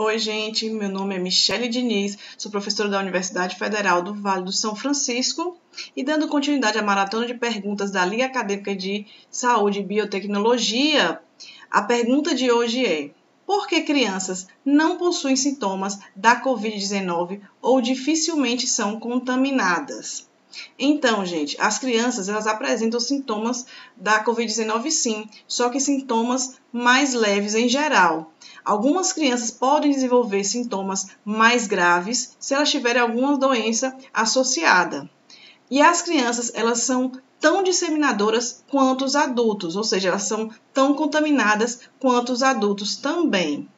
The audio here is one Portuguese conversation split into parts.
Oi, gente, meu nome é Michele Diniz, sou professora da Universidade Federal do Vale do São Francisco e dando continuidade à maratona de perguntas da Liga Acadêmica de Saúde e Biotecnologia, a pergunta de hoje é: por que crianças não possuem sintomas da Covid-19 ou dificilmente são contaminadas? Então, gente, as crianças elas apresentam sintomas da Covid-19 sim, só que sintomas mais leves em geral. Algumas crianças podem desenvolver sintomas mais graves se elas tiverem alguma doença associada. E as crianças, elas são tão disseminadoras quanto os adultos, ou seja, elas são tão contaminadas quanto os adultos também.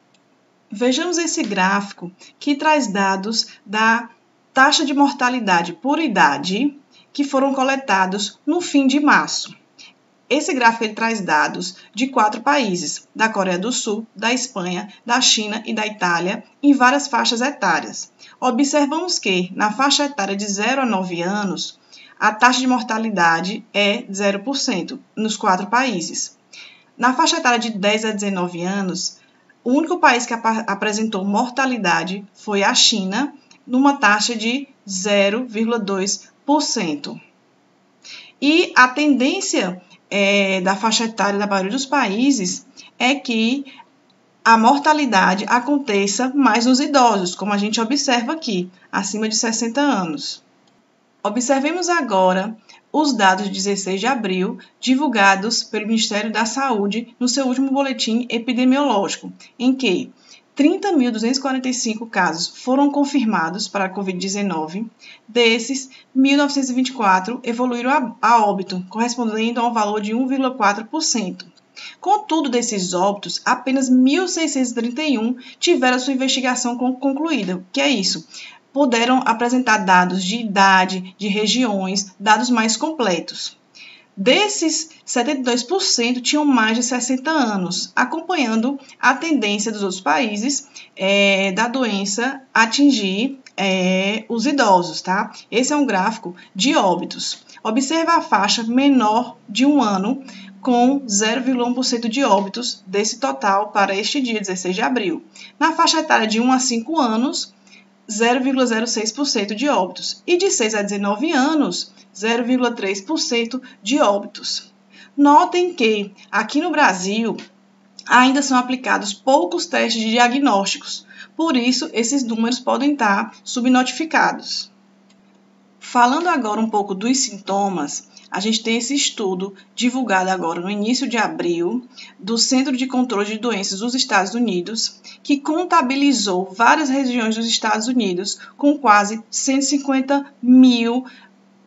Vejamos esse gráfico que traz dados da taxa de mortalidade por idade que foram coletados no fim de março. Esse gráfico ele traz dados de 4 países, da Coreia do Sul, da Espanha, da China e da Itália, em várias faixas etárias. Observamos que, na faixa etária de 0 a 9 anos, a taxa de mortalidade é 0% nos 4 países. Na faixa etária de 10 a 19 anos, o único país que apresentou mortalidade foi a China, numa taxa de 0,2%. E a tendência da faixa etária da maioria dos países é que a mortalidade aconteça mais nos idosos, como a gente observa aqui, acima de 60 anos. Observemos agora os dados de 16 de abril, divulgados pelo Ministério da Saúde no seu último boletim epidemiológico, em que 30.245 casos foram confirmados para a Covid-19. Desses, 1.924 evoluíram a óbito, correspondendo a um valor de 1,4%. Contudo, desses óbitos, apenas 1.631 tiveram sua investigação concluída. O que é isso? Puderam apresentar dados de idade, de regiões, dados mais completos. Desses, 72% tinham mais de 60 anos, acompanhando a tendência dos outros países da doença atingir os idosos, tá? Esse é um gráfico de óbitos. Observa a faixa menor de 1 ano, com 0,1% de óbitos desse total para este dia, 16 de abril. Na faixa etária de 1 a 5 anos, 0,06% de óbitos. E de 6 a 19 anos, 0,3% de óbitos. Notem que, aqui no Brasil, ainda são aplicados poucos testes de diagnósticos, por isso esses números podem estar subnotificados. Falando agora um pouco dos sintomas, a gente tem esse estudo divulgado agora no início de abril do Centro de Controle de Doenças dos Estados Unidos, que contabilizou várias regiões dos Estados Unidos com quase 150 mil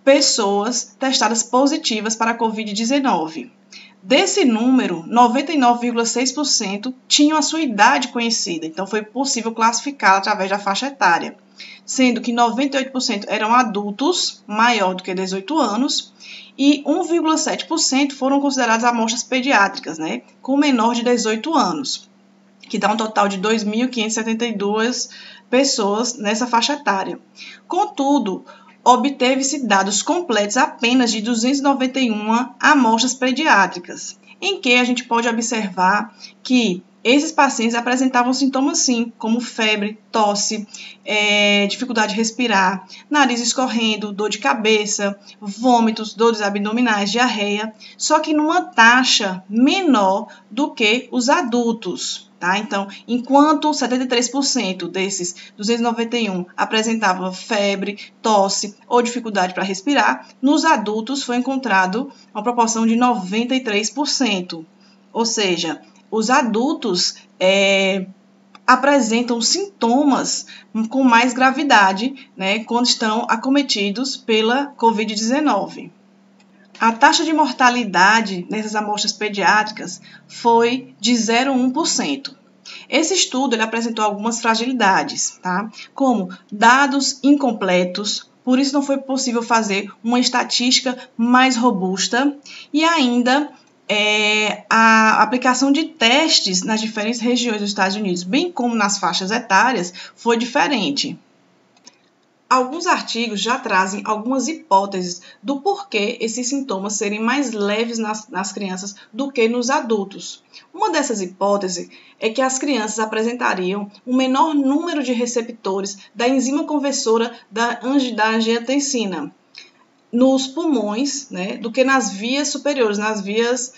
pessoas testadas positivas para a Covid-19. Desse número, 99,6% tinham a sua idade conhecida, então foi possível classificá-la através da faixa etária, sendo que 98% eram adultos maior do que 18 anos e 1,7% foram consideradas amostras pediátricas, né, com menor de 18 anos, que dá um total de 2.572 pessoas nessa faixa etária. Contudo, obteve-se dados completos apenas de 291 amostras pediátricas, em que a gente pode observar que esses pacientes apresentavam sintomas sim, como febre, tosse, dificuldade de respirar, nariz escorrendo, dor de cabeça, vômitos, dores abdominais, diarreia, só que numa taxa menor do que os adultos. Tá? Então, enquanto 73% desses 291 apresentavam febre, tosse ou dificuldade para respirar, nos adultos foi encontrado uma proporção de 93%. Ou seja, os adultos apresentam sintomas com mais gravidade, né, quando estão acometidos pela Covid-19. A taxa de mortalidade nessas amostras pediátricas foi de 0,1%. Esse estudo ele apresentou algumas fragilidades, tá? Como dados incompletos, por isso não foi possível fazer uma estatística mais robusta e ainda a aplicação de testes nas diferentes regiões dos Estados Unidos, bem como nas faixas etárias, foi diferente. Alguns artigos já trazem algumas hipóteses do porquê esses sintomas serem mais leves nas crianças do que nos adultos. Uma dessas hipóteses é que as crianças apresentariam um menor número de receptores da enzima conversora da angiotensina nos pulmões, né, do que nas vias superiores, nas vias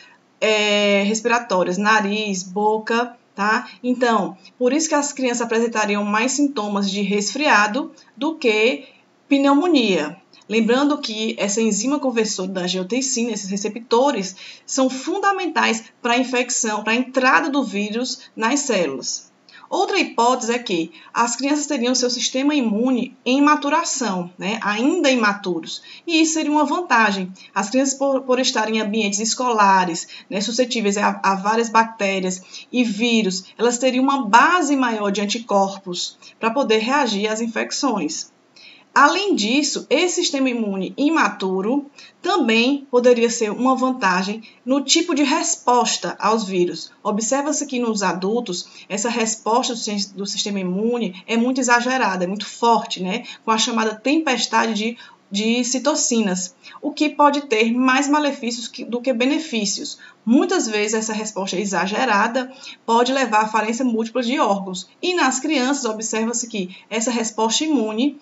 respiratórias, nariz, boca, tá? Então, por isso que as crianças apresentariam mais sintomas de resfriado do que pneumonia. Lembrando que essa enzima conversora da angiotensina, esses receptores, são fundamentais para a infecção, para a entrada do vírus nas células. Outra hipótese é que as crianças teriam seu sistema imune em maturação, né, ainda imaturos, e isso seria uma vantagem. As crianças, por estarem em ambientes escolares, né, suscetíveis a várias bactérias e vírus, elas teriam uma base maior de anticorpos para poder reagir às infecções. Além disso, esse sistema imune imaturo também poderia ser uma vantagem no tipo de resposta aos vírus. Observa-se que nos adultos, essa resposta do sistema imune é muito exagerada, é muito forte, né? Com a chamada tempestade de citocinas, o que pode ter mais malefícios do que benefícios. Muitas vezes essa resposta exagerada pode levar à falência múltipla de órgãos. E nas crianças, observa-se que essa resposta imune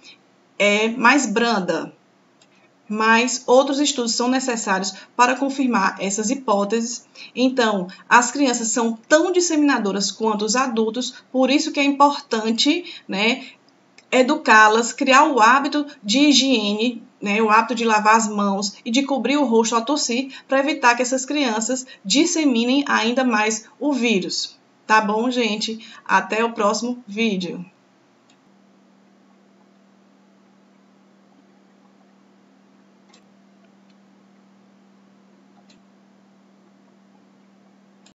é mais branda, mas outros estudos são necessários para confirmar essas hipóteses. Então, as crianças são tão disseminadoras quanto os adultos, por isso que é importante, né, educá-las, criar o hábito de higiene, né, o hábito de lavar as mãos e de cobrir o rosto ao tossir, para evitar que essas crianças disseminem ainda mais o vírus. Tá bom, gente? Até o próximo vídeo.